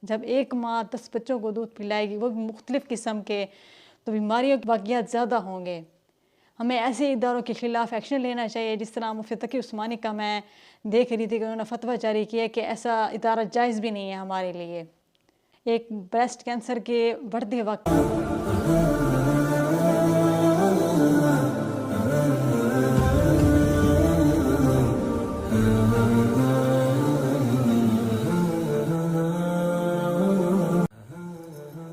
جب ایک ماں 10 بچوں کو دودھ پلائے گی وہ بھی مختلف قسم کے، تو بیماریوں کے واقعات زیادہ ہوں گے۔ ہمیں ایسے اداروں کے خلاف ایکشن لینا چاہیے، جس طرح مفتی تقی عثمانی کا میں دیکھ رہی تھی کہ انہوں نے فتویٰ جاری کیا کہ ایسا ادارہ جائز بھی نہیں ہے ہمارے لیے۔ ایک بریسٹ کینسر کے بڑھتے وقت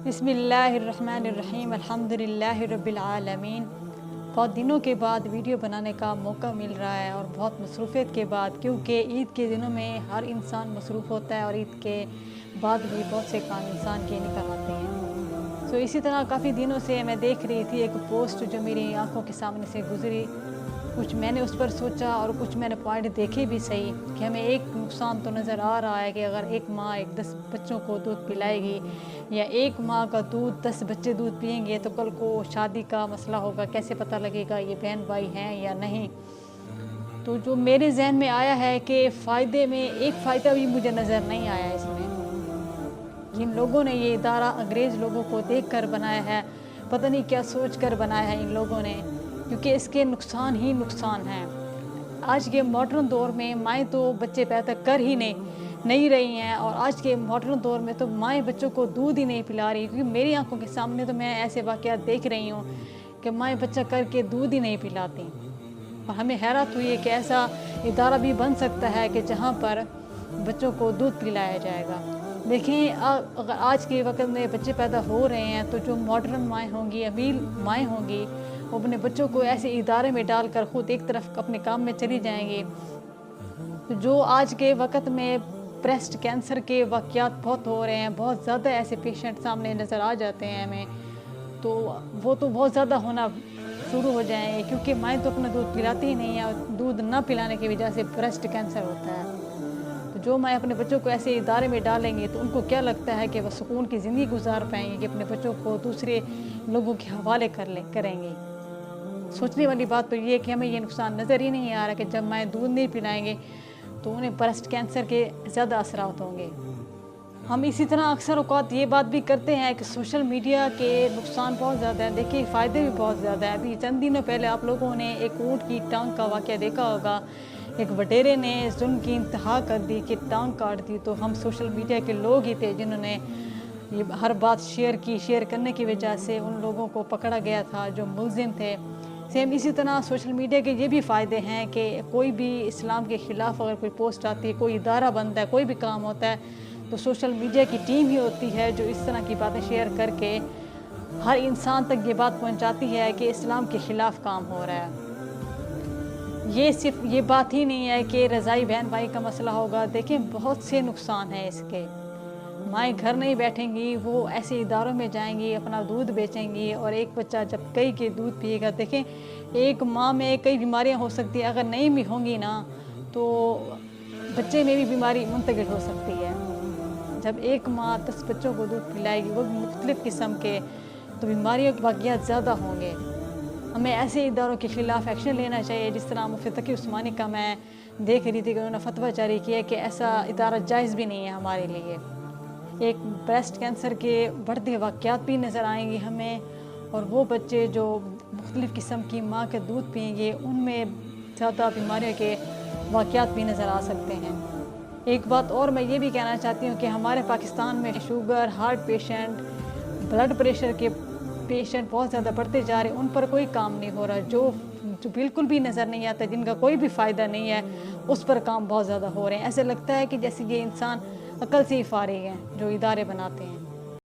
بسم اللہ الرحمن الرحیم، الحمدللہ رب العالمین۔ بہت دنوں کے بعد ویڈیو بنانے کا موقع مل رہا ہے اور بہت مصروفیت کے بعد، کیونکہ عید کے دنوں میں ہر انسان مصروف ہوتا ہے اور عید کے بعد بھی بہت سے کام انسان کے نکل آتے ہیں۔ اسی طرح کافی دنوں سے میں دیکھ رہی تھی ایک پوسٹ جو میری آنکھوں کے سامنے سے گزری، کچھ میں نے اس پر سوچا اور کچھ میں نے پوائنٹ دیکھے بھی صحیح کہ ہمیں ایک نقصان تو نظر آ رہا ہے کہ اگر ایک ماں 10 بچوں کو دودھ پلائے گی یا ایک ماں کا دودھ 10 بچے دودھ پئیں گے تو کل کو شادی کا مسئلہ ہوگا، کیسے پتہ لگے گا یہ بہن بھائی ہیں یا نہیں۔ تو جو میرے ذہن میں آیا ہے کہ فائدے میں ایک فائدہ بھی مجھے نظر نہیں آیا اس میں۔ جن لوگوں نے یہ ادارہ انگریز لوگوں کو دیکھ کر بنایا ہے، پتہ نہیں کیا سوچ کر بنایا ہے ان لوگوں نے، کیونکہ اس کے نقصان ہی نقصان ہیں۔ آج کے ماڈرن دور میں مائیں تو بچے پیدا کر ہی نہیں رہی ہیں، اور آج کے ماڈرن دور میں تو مائیں بچوں کو دودھ ہی نہیں پلا رہی، کیونکہ میری آنکھوں کے سامنے تو میں ایسے واقعات دیکھ رہی ہوں کہ مائیں بچہ کر کے دودھ ہی نہیں پلاتی۔ اور ہمیں حیرت ہوئی ہے کہ ایسا ادارہ بھی بن سکتا ہے کہ جہاں پر بچوں کو دودھ پلایا جائے گا۔ دیکھیں، اگر آج کے وقت میں بچے پیدا ہو رہے ہیں تو جو ماڈرن مائیں ہوں گی، امیر مائیں ہوں گی، وہ اپنے بچوں کو ایسے ادارے میں ڈال کر خود ایک طرف اپنے کام میں چلی جائیں گی۔ جو آج کے وقت میں بریسٹ کینسر کے واقعات بہت ہو رہے ہیں، بہت زیادہ ایسے پیشنٹ سامنے نظر آ جاتے ہیں ہمیں، تو وہ تو بہت زیادہ ہونا شروع ہو جائیں گے، کیونکہ مائیں تو اپنا دودھ پلاتی ہی نہیں ہیں اور دودھ نہ پلانے کی وجہ سے بریسٹ کینسر ہوتا ہے۔ تو جو مائیں اپنے بچوں کو ایسے ادارے میں ڈالیں گے تو ان کو کیا لگتا ہے کہ وہ سکون کی زندگی گزار پائیں گے کہ اپنے بچوں کو دوسرے لوگوں کے حوالے کریں گے۔ سوچنے والی بات تو یہ ہے کہ ہمیں یہ نقصان نظر ہی نہیں آ رہا کہ جب مائیں دودھ نہیں پلائیں گے تو انہیں بریسٹ کینسر کے زیادہ اثرات ہوں گے۔ ہم اسی طرح اکثر اوقات یہ بات بھی کرتے ہیں کہ سوشل میڈیا کے نقصان بہت زیادہ ہیں، دیکھیے فائدے بھی بہت زیادہ ہیں۔ ابھی چند دنوں پہلے آپ لوگوں نے ایک اونٹ کی ٹانگ کا واقعہ دیکھا ہوگا، ایک وڈیرے نے ظلم کی انتہا کر دی کہ ٹانگ کاٹ دی، تو ہم سوشل میڈیا کے لوگ ہی تھے جنہوں نے یہ ہر بات شیئر کرنے کی وجہ سے ان لوگوں کو پکڑا گیا تھا جو ملزم تھے۔ سیم اسی طرح سوشل میڈیا کے یہ بھی فائدے ہیں کہ کوئی بھی اسلام کے خلاف اگر کوئی پوسٹ آتی ہے، کوئی ادارہ بنتا ہے، کوئی بھی کام ہوتا ہے، تو سوشل میڈیا کی ٹیم ہی ہوتی ہے جو اس طرح کی باتیں شیئر کر کے ہر انسان تک یہ بات پہنچاتی ہے کہ اسلام کے خلاف کام ہو رہا ہے۔ یہ صرف یہ بات ہی نہیں ہے کہ رضائی بہن بھائی کا مسئلہ ہوگا، دیکھیں بہت سے نقصان ہیں اس کے۔ مائیں گھر نہیں بیٹھیں گی، وہ ایسے اداروں میں جائیں گی، اپنا دودھ بیچیں گی، اور ایک بچہ جب کئی کے دودھ پیے گا، دیکھیں ایک ماں میں کئی بیماریاں ہو سکتی ہیں، اگر نہیں بھی ہوں گی نا تو بچے میں بھی بیماری منتقل ہو سکتی ہے۔ جب ایک ماں 10 بچوں کو دودھ پلائے گی وہ بھی مختلف قسم کے، تو بیماریوں کے واقعات زیادہ ہوں گے۔ ہمیں ایسے اداروں کے خلاف ایکشن لینا چاہیے، جس طرح مفتی تقی عثمانی کا میں دیکھ رہی تھی کہ انہوں نے فتویٰ جاری کیا کہ ایسا ادارہ جائز بھی نہیں ہے ہمارے لیے۔ ایک بریسٹ کینسر کے بڑھتے واقعات بھی نظر آئیں گے ہمیں، اور وہ بچے جو مختلف قسم کی ماں کے دودھ پئیں گے ان میں زیادہ بیماریوں کے واقعات بھی نظر آ سکتے ہیں۔ ایک بات اور میں یہ بھی کہنا چاہتی ہوں کہ ہمارے پاکستان میں sugar, heart patient, blood pressure کے پیشنٹ بہت زیادہ بڑھتے جا رہے ہیں، ان پر کوئی کام نہیں ہو رہا، جو بالکل بھی نظر نہیں آتا، جن کا کوئی بھی فائدہ نہیں ہے، اس پر کام بہت زیادہ ہو رہے ہیں۔ ایسے لگتا ہے کہ جیسے یہ انسان عقل سے ہی فارغ ہیں جو ادارے بناتے ہیں۔